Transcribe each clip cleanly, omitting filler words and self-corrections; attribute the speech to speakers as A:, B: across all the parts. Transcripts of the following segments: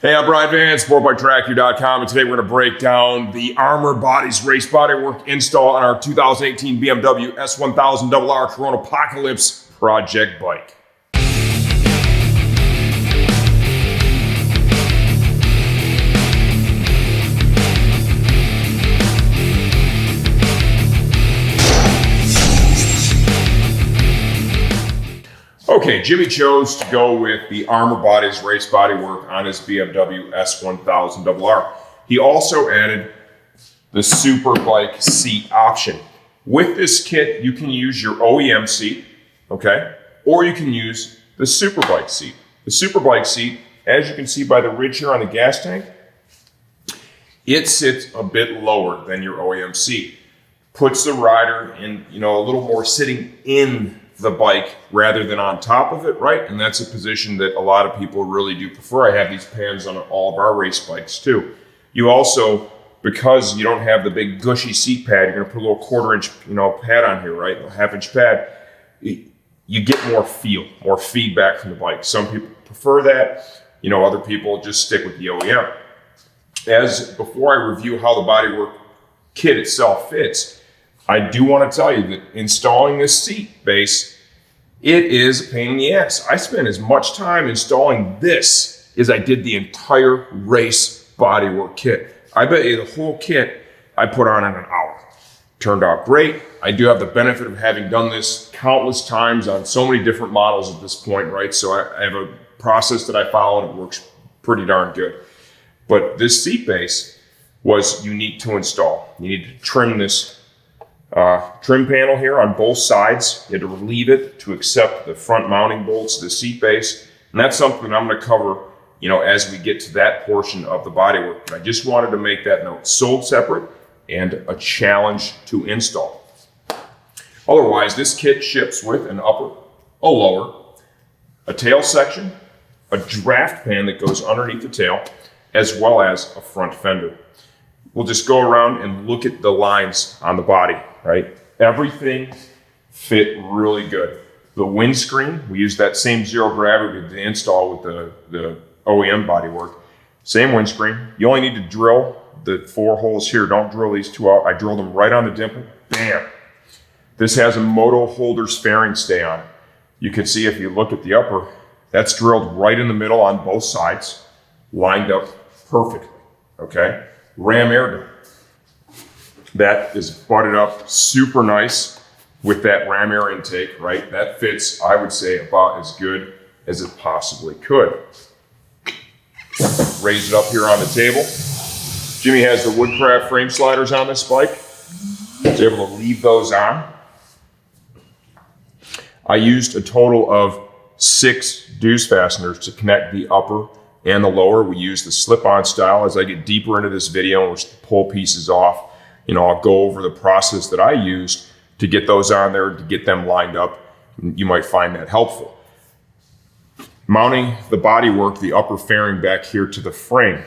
A: Hey, I'm Brian Van, SportbikeTrackYou.com, and today we're going to break down the Armour Bodies race bodywork install on our 2018 BMW S1000RR Corona Apocalypse project bike. Okay, Jimmy chose to go with the Armour Bodies race bodywork on his BMW S1000RR. He also added the Superbike seat option. With this kit, you can use your OEM seat, okay? Or you can use the Superbike seat. The Superbike seat, as you can see by the ridge here on the gas tank, it sits a bit lower than your OEM seat. Puts the rider in, a little more sitting in the bike rather than on top of it, right? And that's a position that a lot of people really do prefer. I have these pans on all of our race bikes too. You also, because you don't have the big gushy seat pad, you're gonna put a little 1/4 inch, pad on here, right? A 1/2 inch pad. You get more feel, more feedback from the bike. Some people prefer that. Other people just stick with the OEM. Before I review how the bodywork kit itself fits, I do want to tell you that installing this seat base, it is a pain in the ass. I spent as much time installing this as I did the entire race bodywork kit. I bet you the whole kit I put on in an hour. Turned out great. I do have the benefit of having done this countless times on so many different models at this point, right? So I have a process that I follow and it works pretty darn good. But this seat base was unique to install. You need to trim this trim panel here on both sides. You had to relieve it to accept the front mounting bolts, the seat base. And that's something I'm going to cover, as we get to that portion of the bodywork. But I just wanted to make that note. Sold separate and a challenge to install. Otherwise, this kit ships with an upper, a lower, a tail section, a draft pan that goes underneath the tail, as well as a front fender. We'll just go around and look at the lines on the body, right? Everything fit really good. The windscreen, we used that same zero gravity to install with the OEM bodywork. Same windscreen. You only need to drill the 4 holes here. Don't drill these 2 out. I drilled them right on the dimple. Bam! This has a moto holder's fairing stay on it. You can see if you look at the upper, that's drilled right in the middle on both sides, lined up perfectly, okay? Ram air gun. That is butted up super nice with that ram air intake, right? That fits, I would say, about as good as it possibly could. Raise it up here on the table. Jimmy has the Woodcraft frame sliders on this bike. He's able to leave those on. I used a total of 6 Dzus fasteners to connect the upper and the lower. We use the slip-on style. As I get deeper into this video and we'll pull pieces off, I'll go over the process that I used to get those on there, to get them lined up. You might find that helpful. Mounting the bodywork, the upper fairing back here to the frame.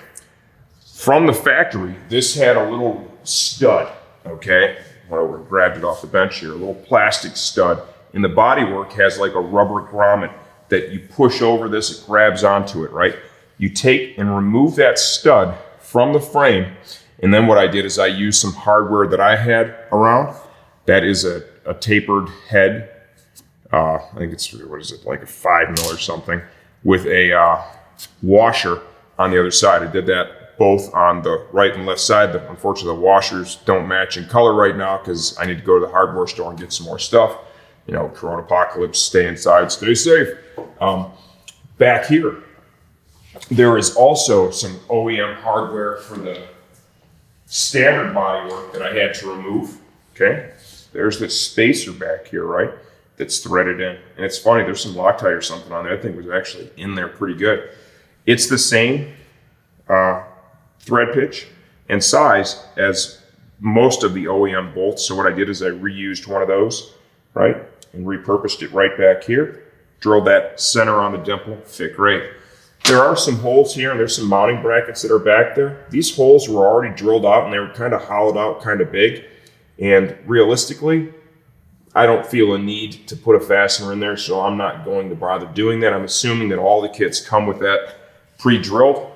A: From the factory, this had a little stud, okay? I grabbed it off the bench here, a little plastic stud. And the bodywork has like a rubber grommet that you push over this, it grabs onto it, right? You take and remove that stud from the frame, and then what I did is I used some hardware that I had around. That is a tapered head. I think it's, like a 5 mil or something, with a washer on the other side. I did that both on the right and left side. Unfortunately, the washers don't match in color right now because I need to go to the hardware store and get some more stuff. Corona Apocalypse, stay inside, stay safe. Back here, there is also some OEM hardware for the standard bodywork that I had to remove, okay? There's this spacer back here, right, that's threaded in. And it's funny, there's some Loctite or something on there. I think it was actually in there pretty good. It's the same thread pitch and size as most of the OEM bolts. So what I did is I reused one of those, right, and repurposed it right back here. Drilled that center on the dimple, fit great. There are some holes here and there's some mounting brackets that are back there. These holes were already drilled out and they were kind of hollowed out, kind of big. And realistically, I don't feel a need to put a fastener in there, so I'm not going to bother doing that. I'm assuming that all the kits come with that pre-drilled.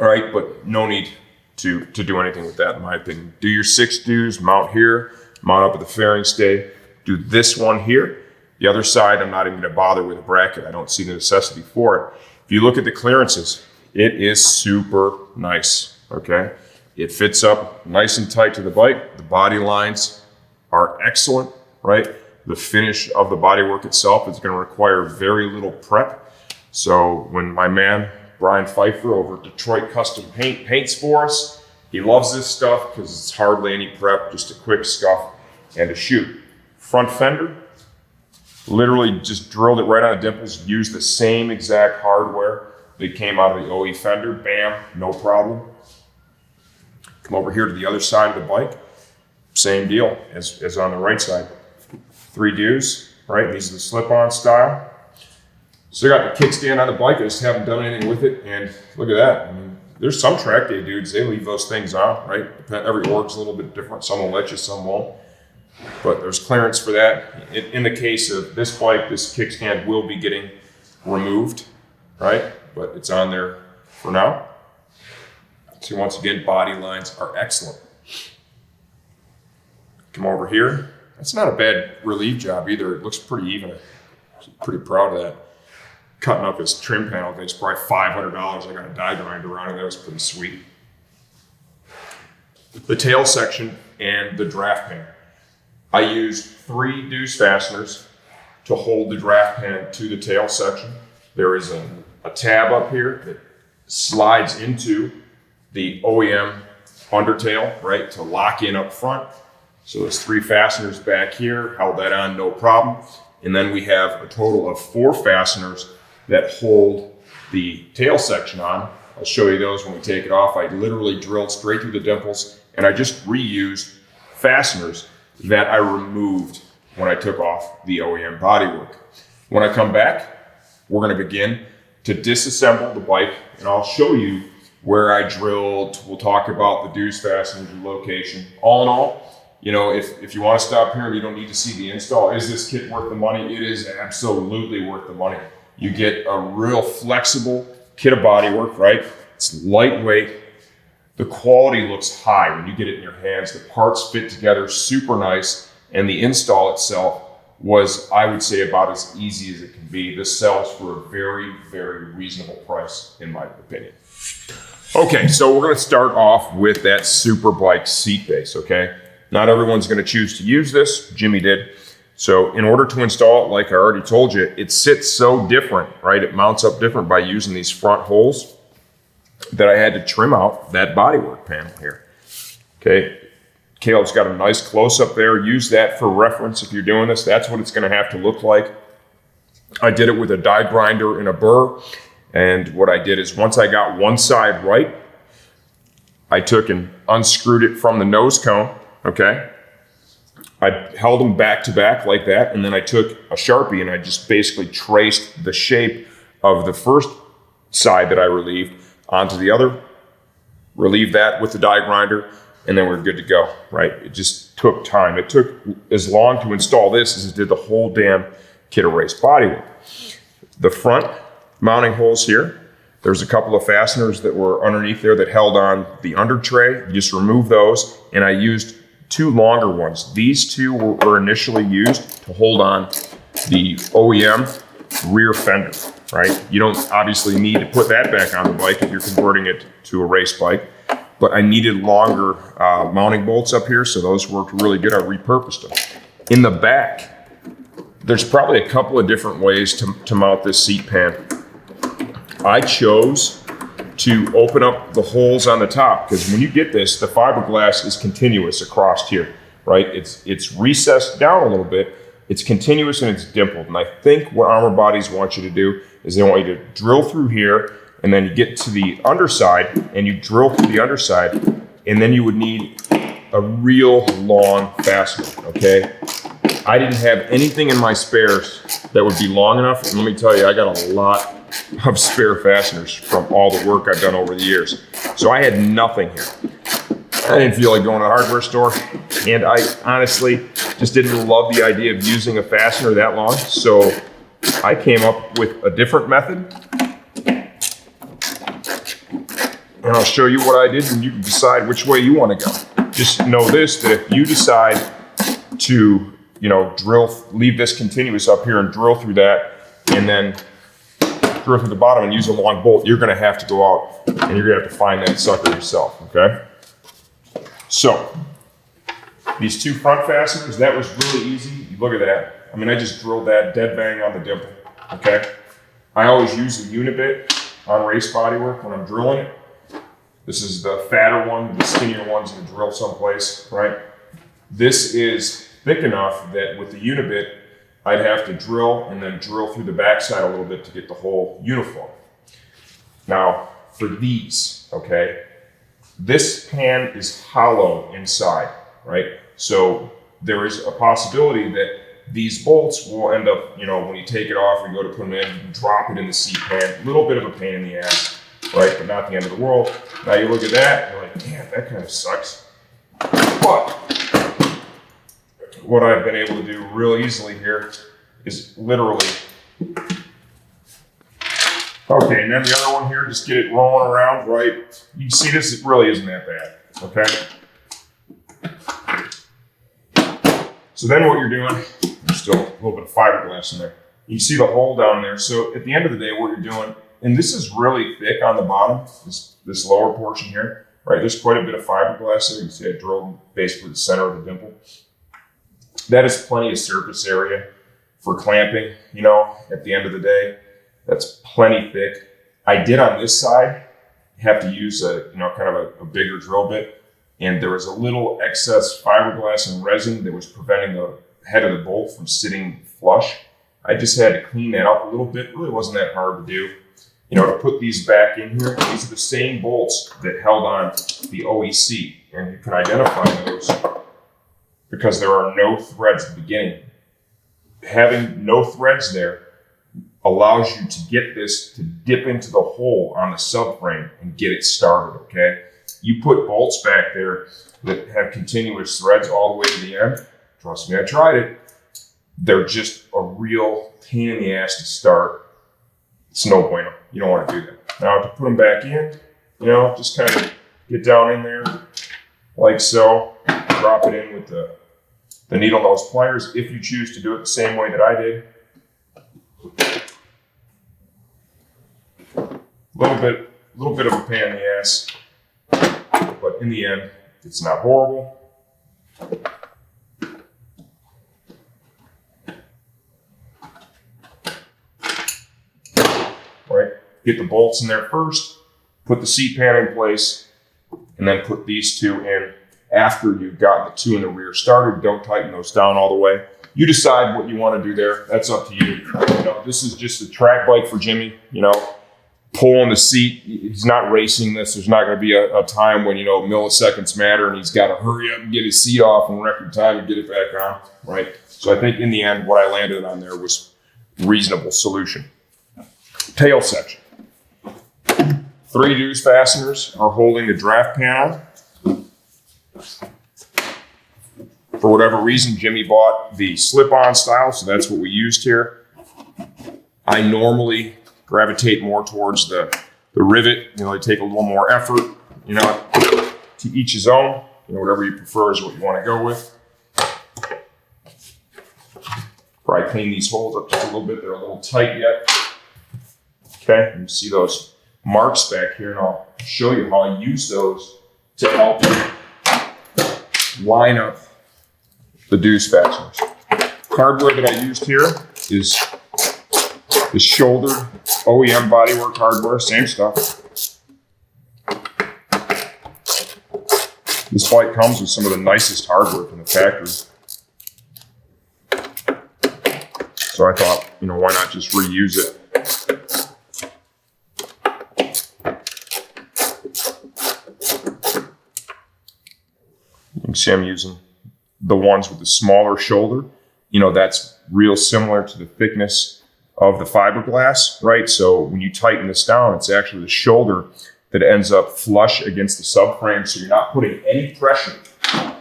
A: All right, but no need to do anything with that in my opinion. Do your 6 Dzus, mount here, mount up at the fairing stay. Do this one here. The other side, I'm not even gonna bother with a bracket. I don't see the necessity for it. If you look at the clearances, it is super nice, okay? It fits up nice and tight to the bike. The body lines are excellent, right? The finish of the bodywork itself is gonna require very little prep. So when my man, Brian Pfeiffer over at Detroit Custom paints for us, he loves this stuff because it's hardly any prep, just a quick scuff and a shoot. Front fender, literally just drilled it right on the dimples, used the same exact hardware that came out of the OE fender, bam, no problem. Come over here to the other side of the bike, same deal as on the right side. 3 Dzus, right? These are the slip-on style. So I got the kickstand on the bike, I just haven't done anything with it, and look at that. I mean, there's some track day dudes, they leave those things on, right? Every org's a little bit different, some will let you, some won't. But there's clearance for that. In the case of this bike, this kickstand will be getting removed, right? But it's on there for now. So once again, body lines are excellent. Come over here. That's not a bad relief job either. It looks pretty even. I'm pretty proud of that. Cutting up his trim panel, I think it's probably $500. I got a die grinder on it. That was pretty sweet. The tail section and the draft pan. I used 3 Dzus fasteners to hold the draft pan to the tail section. There is a tab up here that slides into the OEM undertail, right, to lock in up front. So there's 3 fasteners back here, held that on, no problem. And then we have a total of 4 fasteners that hold the tail section on. I'll show you those when we take it off. I literally drilled straight through the dimples, and I just reused fasteners that I removed when I took off the OEM bodywork. When I come back, we're gonna begin to disassemble the bike, and I'll show you where I drilled. We'll talk about the Dzus fasteners and location. All in all, you know, if you want to stop here and you don't need to see the install, is this kit worth the money? It is absolutely worth the money. You get a real flexible kit of bodywork, right? It's lightweight. The quality looks high when you get it in your hands. The parts fit together super nice, and the install itself was, I would say, about as easy as it can be. This sells for a very, very reasonable price, in my opinion. Okay, so we're gonna start off with that Superbike seat base, okay? Not everyone's gonna choose to use this. Jimmy did. So in order to install it, like I already told you, it sits so different, right? It mounts up different by using these front holes that I had to trim out that bodywork panel here. Okay, Caleb's got a nice close-up there. Use that for reference if you're doing this. That's what it's gonna have to look like. I did it with a die grinder and a burr. And what I did is once I got one side right, I took and unscrewed it from the nose cone, okay? I held them back to back like that, and then I took a Sharpie and I just basically traced the shape of the first side that I relieved onto the other, relieved that with the die grinder, and then we're good to go, right? It just took time. It took as long to install this as it did the whole damn kit of race bodywork. The front mounting holes here, there's a couple of fasteners that were underneath there that held on the under tray. You just remove those, and I used 2 longer ones. These 2 were initially used to hold on the OEM rear fender, right? You don't obviously need to put that back on the bike if you're converting it to a race bike, but I needed longer mounting bolts up here, so those worked really good. I repurposed them. In the back, there's probably a couple of different ways to mount this seat pan. I chose to open up the holes on the top, because when you get this, the fiberglass is continuous across here, right? It's recessed down a little bit. It's continuous and it's dimpled. And I think what Armour Bodies want you to do is they want you to drill through here, and then you get to the underside and you drill through the underside, and then you would need a real long fastener, okay? I didn't have anything in my spares that would be long enough. And let me tell you, I got a lot of spare fasteners from all the work I've done over the years. So I had nothing here. I didn't feel like going to the hardware store, and I honestly just didn't love the idea of using a fastener that long. So I came up with a different method. and I'll show you what I did, and you can decide which way you want to go. Just know this, that if you decide to, leave this continuous up here and drill through that, and then drill through the bottom and use a long bolt, you're going to have to go out and you're going to have to find that sucker yourself, okay? So, these two front fasteners, that was really easy. Look at that. I mean, I just drilled that dead bang on the dimple, okay? I always use the unibit on race bodywork when I'm drilling it. This is the fatter one, the skinnier one's gonna drill someplace, right? This is thick enough that with the unibit, I'd have to drill and then drill through the backside a little bit to get the whole uniform. Now, for these, okay, this pan is hollow inside, right? So there is a possibility that these bolts will end up, when you take it off and you go to put them in, you can drop it in the seat pan. A little bit of a pain in the ass, right? But not the end of the world. Now you look at that, and you're like, damn, that kind of sucks. But what I've been able to do real easily here is literally, okay, and then the other one here, just get it rolling around, right? You can see this, it really isn't that bad, okay? So then what you're doing, there's still a little bit of fiberglass in there. You see the hole down there. So at the end of the day, what you're doing, and this is really thick on the bottom, this lower portion here, right? There's quite a bit of fiberglass there. You can see I drilled basically the center of the dimple. That is plenty of surface area for clamping, at the end of the day. That's plenty thick. I did on this side have to use kind of a bigger drill bit. And there was a little excess fiberglass and resin that was preventing the head of the bolt from sitting flush. I just had to clean that up a little bit. It really wasn't that hard to do. To put these back in here, these are the same bolts that held on the OEC. And you can identify those because there are no threads at the beginning. Having no threads there allows you to get this to dip into the hole on the subframe and get it started, okay? You put bolts back there that have continuous threads all the way to the end. Trust me, I tried it. They're just a real pain in the ass to start. It's no bueno. You don't want to do that. Now to put them back in, just kind of get down in there like so. Drop it in with the needle nose pliers if you choose to do it the same way that I did. A little bit of a pain in the ass. But in the end, it's not horrible. Right? Get the bolts in there first, put the seat pan in place, and then put these two in after you've gotten the two in the rear started. Don't tighten those down all the way. You decide what you want to do there. That's up to you. This is just a track bike for Jimmy, pulling the seat. He's not racing this. There's not going to be a time when, milliseconds matter and he's got to hurry up and get his seat off in record time and get it back on, right? So I think in the end, what I landed on there was a reasonable solution. Tail section. 3 Dzus fasteners are holding the draft panel. For whatever reason, Jimmy bought the slip-on style, so that's what we used here. I normally gravitate more towards the rivet. They take a little more effort, to each his own. Whatever you prefer is what you want to go with. Probably clean these holes up just a little bit. They're a little tight yet. Okay, you see those marks back here, and I'll show you how I use those to help line up the Dzus fasteners. Hardware that I used here is the shouldered OEM bodywork hardware, same stuff. This bike comes with some of the nicest hardware from the factory. So I thought, why not just reuse it? You can see I'm using the ones with the smaller shoulder. That's real similar to the thickness of the fiberglass, right? So when you tighten this down, it's actually the shoulder that ends up flush against the subframe, so you're not putting any pressure,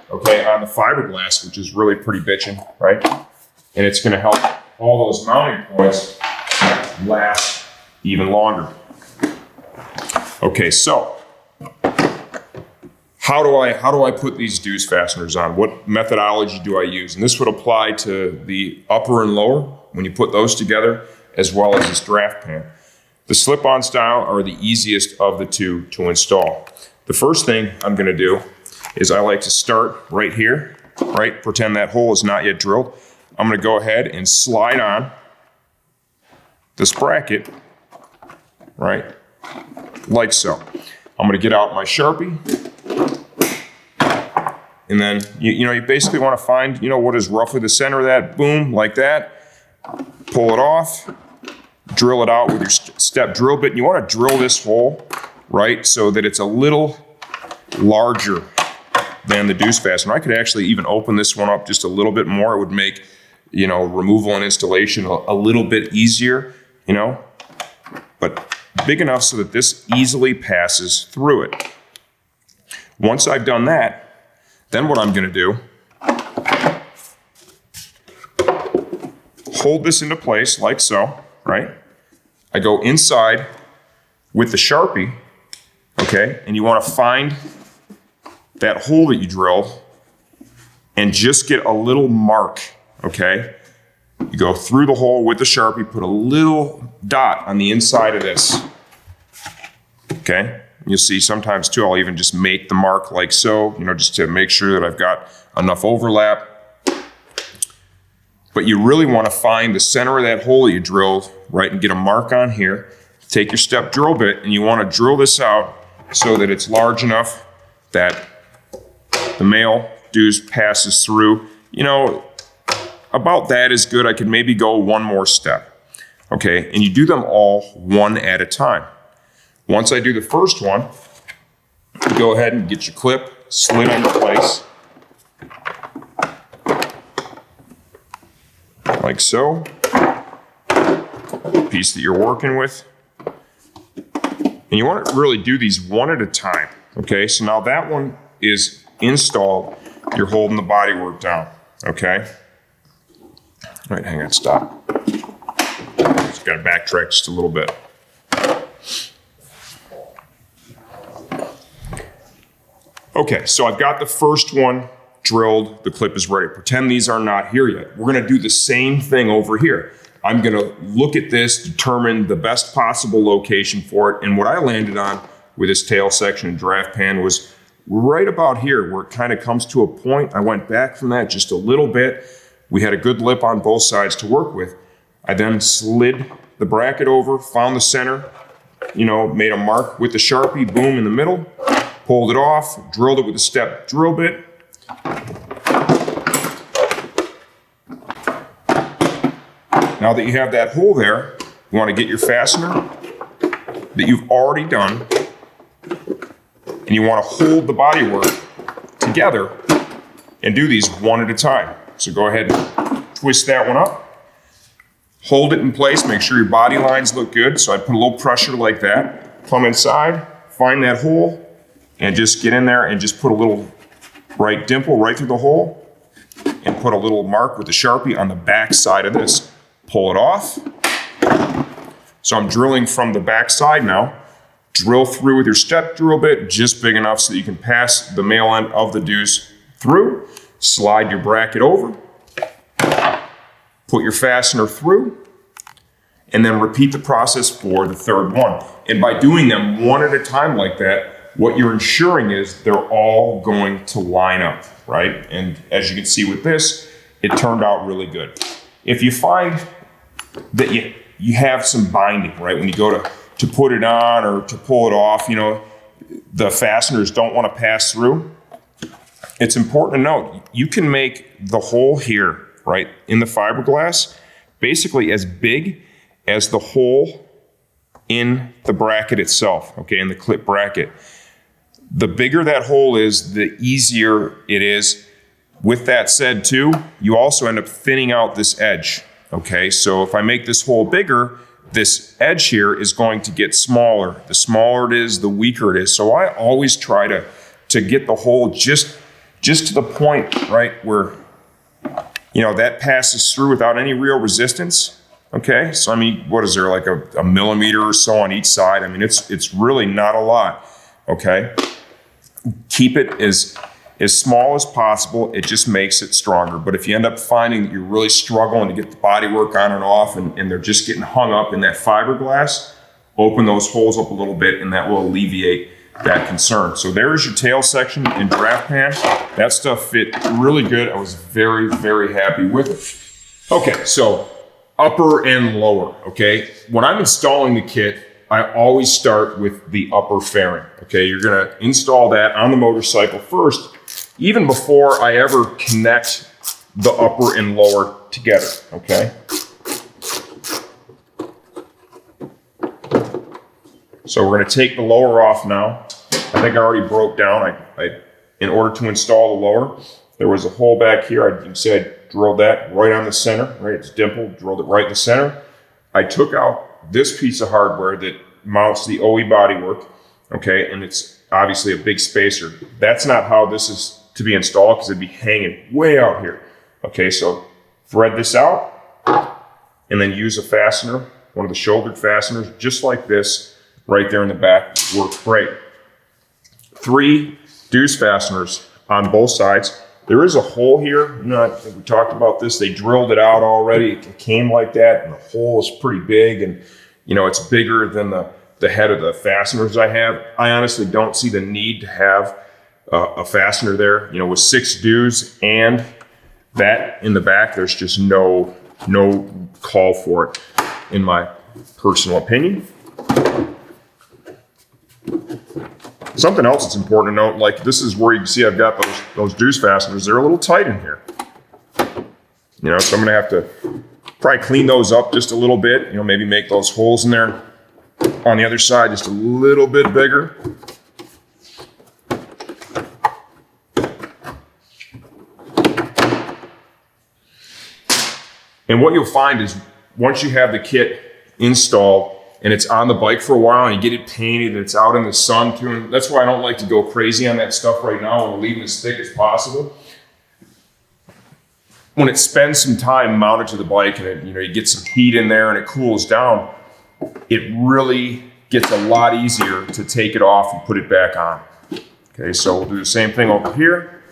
A: okay, on the fiberglass, which is really pretty bitchin', right? And it's gonna help all those mounting points last even longer. Okay, so how do I put these Dzus fasteners on? What methodology do I use? And this would apply to the upper and lower when you put those together, as well as this draft pan. The slip-on style are the easiest of the two to install. The first thing I'm gonna do is I like to start right here, right? Pretend that hole is not yet drilled. I'm gonna go ahead and slide on this bracket, right? Like so. I'm gonna get out my Sharpie, and then you basically wanna find, what is roughly the center of that, boom, like that. Pull it off, drill it out with your step drill bit. And you wanna drill this hole, right, so that it's a little larger than the Dzus fastener. I could actually even open this one up just a little bit more. It would make, removal and installation a little bit easier, but big enough so that this easily passes through it. Once I've done that, then what I'm gonna do, hold this into place like so, right? I go inside with the Sharpie, okay? And you wanna find that hole that you drilled and just get a little mark, okay? You go through the hole with the Sharpie, put a little dot on the inside of this, okay? You'll see sometimes too, I'll even just make the mark like so, just to make sure that I've got enough overlap. But you really want to find the center of that hole that you drilled, right, and get a mark on here. Take your step drill bit and you want to drill this out so that it's large enough that the male Dzus passes through. About that is good. I could maybe go one more step, okay? And you do them all one at a time. Once I do the first one, you go ahead and get your clip slid into place, like so. Piece that you're working with. And you want to really do these one at a time, okay? So now that one is installed, you're holding the bodywork down, okay? All right, hang on, stop. Just gotta backtrack just a little bit. Okay, so I've got the first one drilled, the clip is ready. Pretend these are not here yet. We're gonna do the same thing over here. I'm gonna look at this, determine the best possible location for it, and what I landed on with this tail section and draft pan was right about here where it kind of comes to a point. I went back from that just a little bit. We had a good lip on both sides to work with. I then slid the bracket over, found the center, made a mark with the Sharpie, boom, in the middle, pulled it off, drilled it with a step drill bit. Now that you have that hole there, you want to get your fastener that you've already done, and you want to hold the bodywork together and do these one at a time. So go ahead and twist that one up, hold it in place, make sure your body lines look good. So I put a little pressure like that, come inside, find that hole, and just get in there and just put a little right dimple right through the hole and put a little mark with the Sharpie on the back side of this. Pull it off. So I'm drilling from the back side now. Drill through with your step drill bit, just big enough so that you can pass the male end of the Dzus through. Slide your bracket over. Put your fastener through. And then repeat the process for the third one. And by doing them one at a time like that, what you're ensuring is they're all going to line up, right? And as you can see with this, it turned out really good. If you find that you have some binding, right? When you go to put it on or to pull it off, the fasteners don't want to pass through. It's important to note, you can make the hole here, right, in the fiberglass, basically as big as the hole in the bracket itself, okay, in the clip bracket. The bigger that hole is, the easier it is. With that said too, you also end up thinning out this edge, okay? So if I make this hole bigger, this edge here is going to get smaller. The smaller it is, the weaker it is. So I always try to get the hole just to the point, right, where, that passes through without any real resistance, okay? So I mean, what is there, like a millimeter or so on each side? I mean, it's really not a lot, okay? Keep it as small as possible. It just makes it stronger. But if you end up finding that you're really struggling to get the bodywork on and off and they're just getting hung up in that fiberglass, open those holes up a little bit and that will alleviate that concern. So there's your tail section and draft pan. That stuff fit really good. I was very, very happy with it. Okay, so upper and lower, okay? When I'm installing the kit, I always start with the upper fairing, okay? You're gonna install that on the motorcycle first, even before I ever connect the upper and lower together, okay? So we're gonna take the lower off now. I think I already broke down. In order to install the lower, there was a hole back here. You can see I drilled that right on the center, right? It's dimpled, drilled it right in the center. I took out this piece of hardware that mounts the OE bodywork, okay? And it's obviously a big spacer. That's not how this is to be installed because it'd be hanging way out here. Okay, so thread this out and then use a fastener, one of the shouldered fasteners, just like this, right there in the back. Works great. 3 Dzus fasteners on both sides. There is a hole here. I think we talked about this. They drilled it out already. It came like that, and the hole is pretty big, and it's bigger than the head of the fasteners I have. I honestly don't see the need to have a fastener there. With 6 Dzus and that in the back, there's just no call for it, in my personal opinion. Something else that's important to note, like this is where you can see I've got those Dzus fasteners. They're a little tight in here. So I'm gonna have to probably clean those up just a little bit. Maybe make those holes in there on the other side just a little bit bigger. And what you'll find is once you have the kit installed and it's on the bike for a while and you get it painted and it's out in the sun too, and that's why I don't like to go crazy on that stuff right now and we're leaving it as thick as possible. When it spends some time mounted to the bike and you get some heat in there and it cools down, it really gets a lot easier to take it off and put it back on. Okay, so we'll do the same thing over here.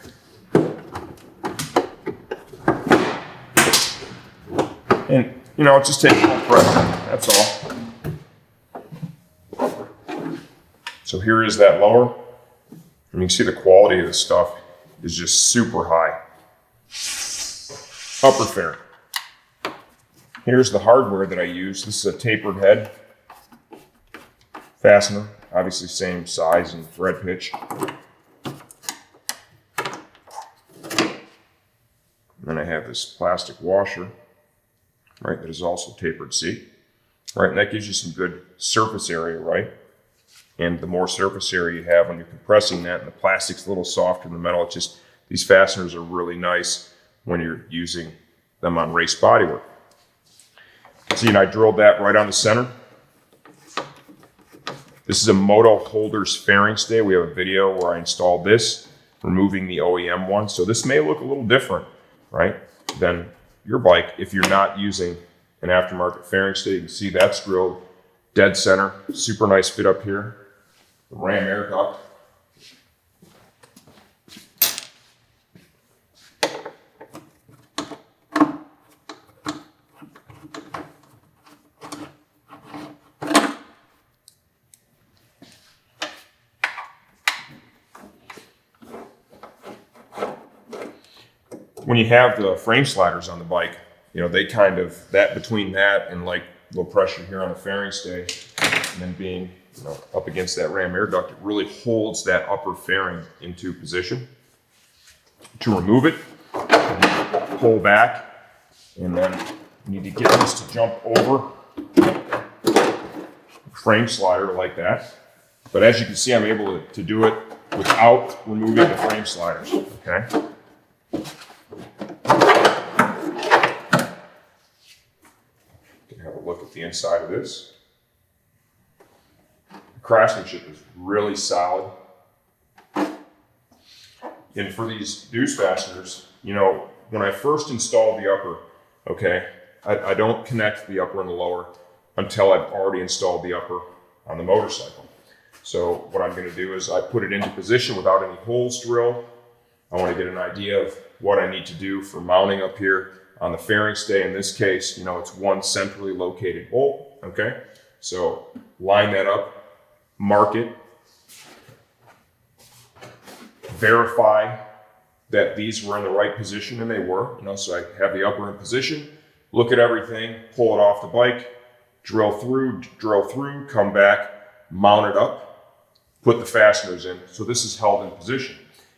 A: And just take a little pressure, that's all. So here is that lower. And you can see the quality of this stuff is just super high. Upper fairing. Here's the hardware that I use. This is a tapered head fastener, obviously same size and thread pitch. And then I have this plastic washer, right, that is also tapered, see? Right, and that gives you some good surface area, right? And the more surface area you have when you're compressing that, and the plastic's a little softer than the metal, these fasteners are really nice when you're using them on race bodywork. See, and I drilled that right on the center. This is a Moto Holders fairing stay. We have a video where I installed this, removing the OEM one. So this may look a little different, right, than your bike if you're not using an aftermarket fairing stay. You can see that's drilled dead center. Super nice fit up here. The ram air duct. When you have the frame sliders on the bike, they kind of, that between that and like low pressure here on the fairing stay, and then being up against that ram air duct, it really holds that upper fairing into position. To remove it, pull back, and then you need to get this to jump over the frame slider like that. But as you can see, I'm able to do it without removing the frame sliders, okay? Have a look at the inside of this. The craftsmanship is really solid. And for these Dzus fasteners, when I first installed the upper, okay, I don't connect the upper and the lower until I've already installed the upper on the motorcycle. So what I'm going to do is I put it into position without any holes drilled. I want to get an idea of what I need to do for mounting up here on the fairing stay. In this case, it's one centrally located bolt, okay? So line that up, mark it, verify that these were in the right position, and they were, so I have the upper in position, look at everything, pull it off the bike, drill through, come back, mount it up, put the fasteners in. So this is held in position.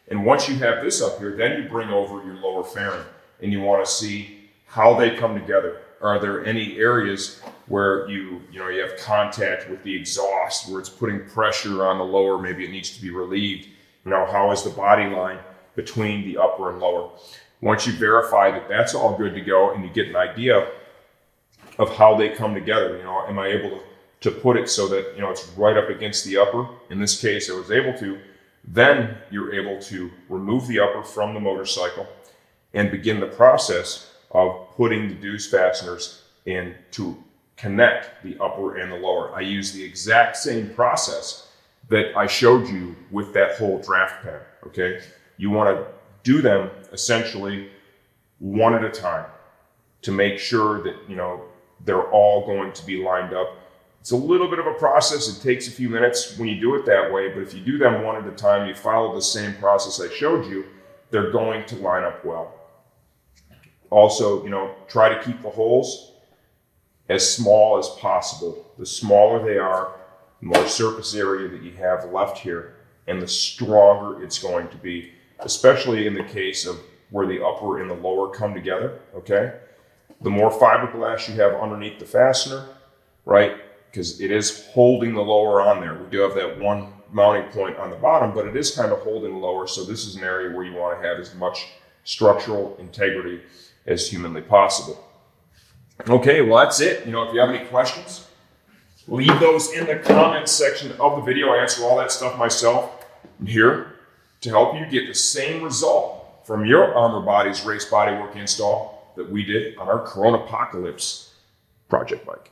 A: And once you have this up here, then you bring over your lower fairing and you want to see how they come together. Are there any areas where you have contact with the exhaust, where it's putting pressure on the lower, maybe it needs to be relieved? How is the body line between the upper and lower? Once you verify that that's all good to go and you get an idea of how they come together, am I able to put it so that, it's right up against the upper? In this case, I was able to. Then you're able to remove the upper from the motorcycle and begin the process of putting the Dzus fasteners in to connect the upper and the lower. I use the exact same process that I showed you with that whole draft pen, okay? You want to do them essentially one at a time to make sure that, they're all going to be lined up. It's a little bit of a process. It takes a few minutes when you do it that way, but if you do them one at a time, you follow the same process I showed you, they're going to line up well. Also, try to keep the holes as small as possible. The smaller they are, the more surface area that you have left here, and the stronger it's going to be, especially in the case of where the upper and the lower come together, okay? The more fiberglass you have underneath the fastener, right? Because it is holding the lower on there. We do have that one mounting point on the bottom, but it is kind of holding the lower. So this is an area where you want to have as much structural integrity as humanly possible. Okay, well, that's it. If you have any questions, leave those in the comments section of the video. I answer all that stuff myself. I'm here to help you get the same result from your Armour Bodies race bodywork install that we did on our Corona Apocalypse project bike.